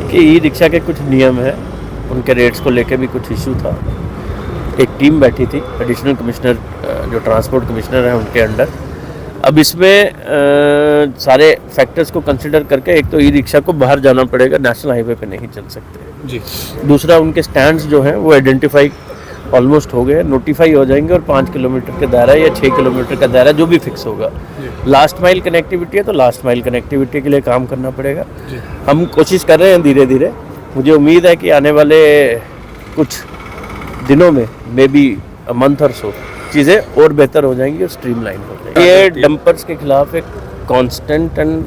देखिए, e rickshaw के कुछ नियम हैं, उनके रेट्स को लेके भी कुछ इशू था। एक टीम बैठी थी एडिशनल कमिश्नर जो ट्रांसपोर्ट कमिश्नर हैं उनके अंडर। अब इसमें सारे फैक्टर्स को कंसिडर करके एक तो ई रिक्शा को बाहर जाना पड़ेगा, नेशनल हाईवे पे नहीं चल सकते जी। दूसरा, उनके स्टैंड्स जो हैं वो आइडेंटिफाई ऑलमोस्ट हो गए, नोटिफाई हो जाएंगे और 5 किलोमीटर का दायरा या 6 किलोमीटर का दायरा जो भी फिक्स होगा। लास्ट माइल कनेक्टिविटी है तो लास्ट माइल कनेक्टिविटी के लिए काम करना पड़ेगा। हम कोशिश कर रहे हैं धीरे धीरे। मुझे उम्मीद है कि आने वाले कुछ दिनों में मे बी मंथ और सो चीज़ें और बेहतर हो जाएंगी और स्ट्रीमलाइन हो जाएंगी। ये डंपर्स के खिलाफ एक कांस्टेंट एंड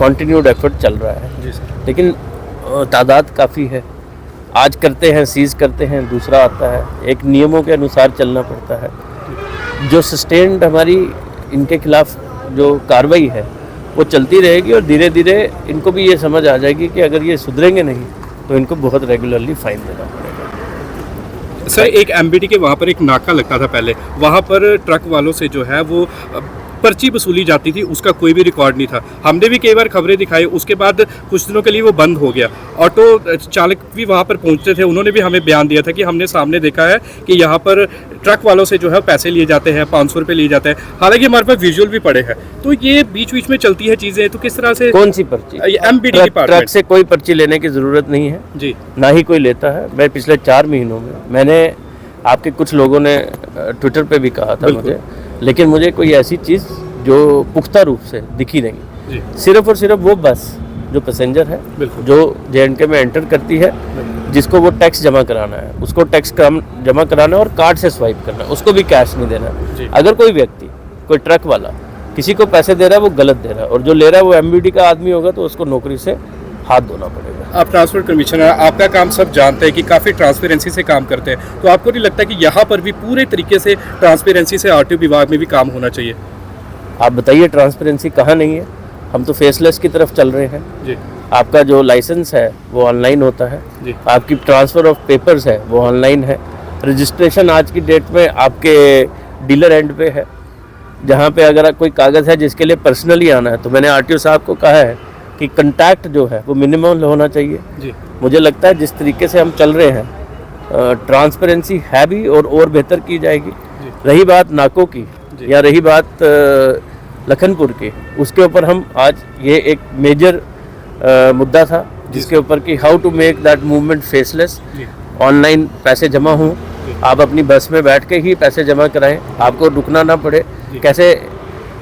कंटिन्यूड एफर्ट चल रहा है, लेकिन तादाद काफ़ी है। आज करते हैं, सीज करते हैं, दूसरा आता है। एक नियमों के अनुसार चलना पड़ता है। जो सस्टेन्ड हमारी इनके खिलाफ जो कार्रवाई है वो चलती रहेगी और धीरे धीरे इनको भी ये समझ आ जाएगी कि अगर ये सुधरेंगे नहीं तो इनको बहुत रेगुलरली फाइन देना पड़ेगा। सर, एक एमबीटी के वहाँ पर एक नाका लगता था पहले, वहाँ पर ट्रक वालों से जो है वो पर्ची वसूली जाती थी, उसका कोई भी रिकॉर्ड नहीं था। हमने भी कई बार खबरें दिखाई, उसके बाद कुछ दिनों के लिए वो बंद हो गया। ऑटो चालक भी वहाँ पर पहुँचते थे, उन्होंने भी हमें बयान दिया था कि हमने सामने देखा है कि यहाँ पर ट्रक वालों से जो है पैसे लिए जाते हैं, 500 रुपये लिए जाते हैं। हालांकि हमारे पास विजुअल भी पड़े हैं। तो ये बीच बीच में चलती है चीज़ें, तो किस तरह से? कौन सी पर्ची? MBT department. ट्रक से कोई पर्ची लेने की ज़रूरत नहीं है जी, ना ही कोई लेता है। मैं पिछले 4 महीनों में, मैंने आपके कुछ लोगों ने ट्विटर पे भी कहा था मुझे, लेकिन मुझे कोई ऐसी चीज़ जो पुख्ता रूप से दिखी नहीं। सिर्फ और सिर्फ वो बस जो पैसेंजर है, जो JNK में एंटर करती है, जिसको वो टैक्स जमा कराना है, उसको टैक्स जमा कराना है और कार्ड से स्वाइप करना है, उसको भी कैश नहीं देना है। अगर कोई व्यक्ति, कोई ट्रक वाला किसी को पैसे दे रहा है, वो गलत दे रहा है, और जो ले रहा है वो MBD का आदमी होगा तो उसको नौकरी से हाथ धोना पड़ेगा। आप ट्रांसपोर्ट कमिश्नर, आपका काम सब जानते हैं कि काफ़ी ट्रांसपेरेंसी से काम करते हैं, तो आपको नहीं लगता कि यहाँ पर भी पूरे तरीके से ट्रांसपेरेंसी से RTO विभाग में भी काम होना चाहिए? आप बताइए, ट्रांसपेरेंसी कहाँ नहीं है? हम तो फेसलेस की तरफ चल रहे हैं जी। आपका जो लाइसेंस है वो ऑनलाइन होता है जी। आपकी ट्रांसफ़र ऑफ पेपर्स है वो ऑनलाइन है। रजिस्ट्रेशन आज की डेट में आपके डीलर एंड पे है, जहाँ पे अगर कोई कागज़ है जिसके लिए पर्सनली आना है तो मैंने RTO साहब को कहा है कि कंटैक्ट जो है वो मिनिमम होना चाहिए जी। मुझे लगता है जिस तरीके से हम चल रहे हैं ट्रांसपेरेंसी है भी और बेहतर की जाएगी। रही बात नाकों की या रही बात लखनपुर की, उसके ऊपर हम आज ये एक मेजर मुद्दा था जिसके ऊपर कि how to make that movement faceless. Online पैसे जमा हों, आप अपनी बस में बैठ के ही पैसे जमा कराएं, आपको रुकना ना पड़े। कैसे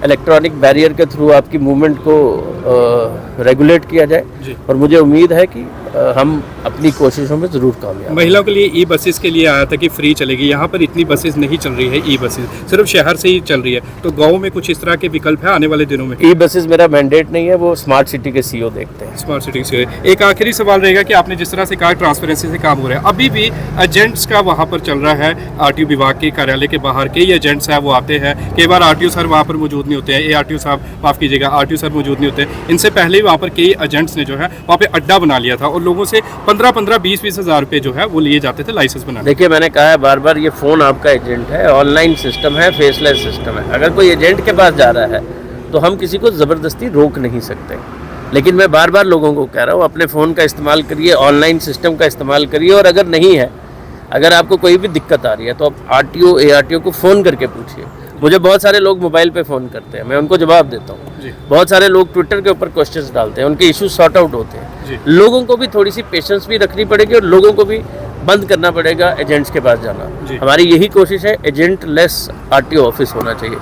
इलेक्ट्रॉनिक बैरियर के थ्रू आपकी मूवमेंट को रेगुलेट किया जाए, और मुझे उम्मीद है कि हम अपनी कोशिशों में ज़रूर कामयाब। महिलाओं के लिए ई बसेस के लिए आया था कि फ्री चलेगी, यहाँ पर इतनी बसेस नहीं चल रही है। ई बसेस सिर्फ शहर से ही चल रही है, तो गाँव में कुछ इस तरह के विकल्प है आने वाले दिनों में? ई बसेस मेरा मैंडेट नहीं है, वो स्मार्ट सिटी के CEO देखते हैं। स्मार्ट सिटी से एक आखिरी सवाल रहेगा कि आपने जिस तरह से कहा ट्रांसपेरेंसी से काम हो रहा है, अभी भी एजेंट्स का वहाँ पर चल रहा है। RTO विभाग के कार्यालय के बाहर कई एजेंट्स हैं, वो आते हैं, कई बार RTO सर वहाँ पर मौजूद नहीं होते हैं, ARTO साहब माफ़ कीजिएगा, RTO सर मौजूद नहीं होते। इनसे पहले ही वहाँ पर कई एजेंट्स ने जो है वहाँ पे अड्डा बना लिया था और लोगों से 15-20 हज़ार रुपये जो है वो लिए जाते थे लाइसेंस बनाने। देखिए, मैंने कहा है बार बार, ये फ़ोन आपका एजेंट है, ऑनलाइन सिस्टम है, फेसलेस सिस्टम है। अगर कोई एजेंट के पास जा रहा है तो हम किसी को ज़बरदस्ती रोक नहीं सकते, लेकिन मैं बार बार लोगों को कह रहा हूँ अपने फ़ोन का इस्तेमाल करिए, ऑनलाइन सिस्टम का इस्तेमाल करिए, और अगर नहीं है, अगर आपको कोई भी दिक्कत आ रही है तो आप RTO ARTO को फ़ोन करके पूछिए। मुझे बहुत सारे लोग मोबाइल पे फ़ोन करते हैं, मैं उनको जवाब देता हूँ। बहुत सारे लोग ट्विटर के ऊपर क्वेश्चंस डालते हैं, उनके इश्यूज सॉर्ट आउट होते हैं। लोगों को भी थोड़ी सी पेशेंस भी रखनी पड़ेगी और लोगों को भी बंद करना पड़ेगा एजेंट्स के पास जाना। हमारी यही कोशिश है, एजेंट लेस RTO ऑफिस होना चाहिए।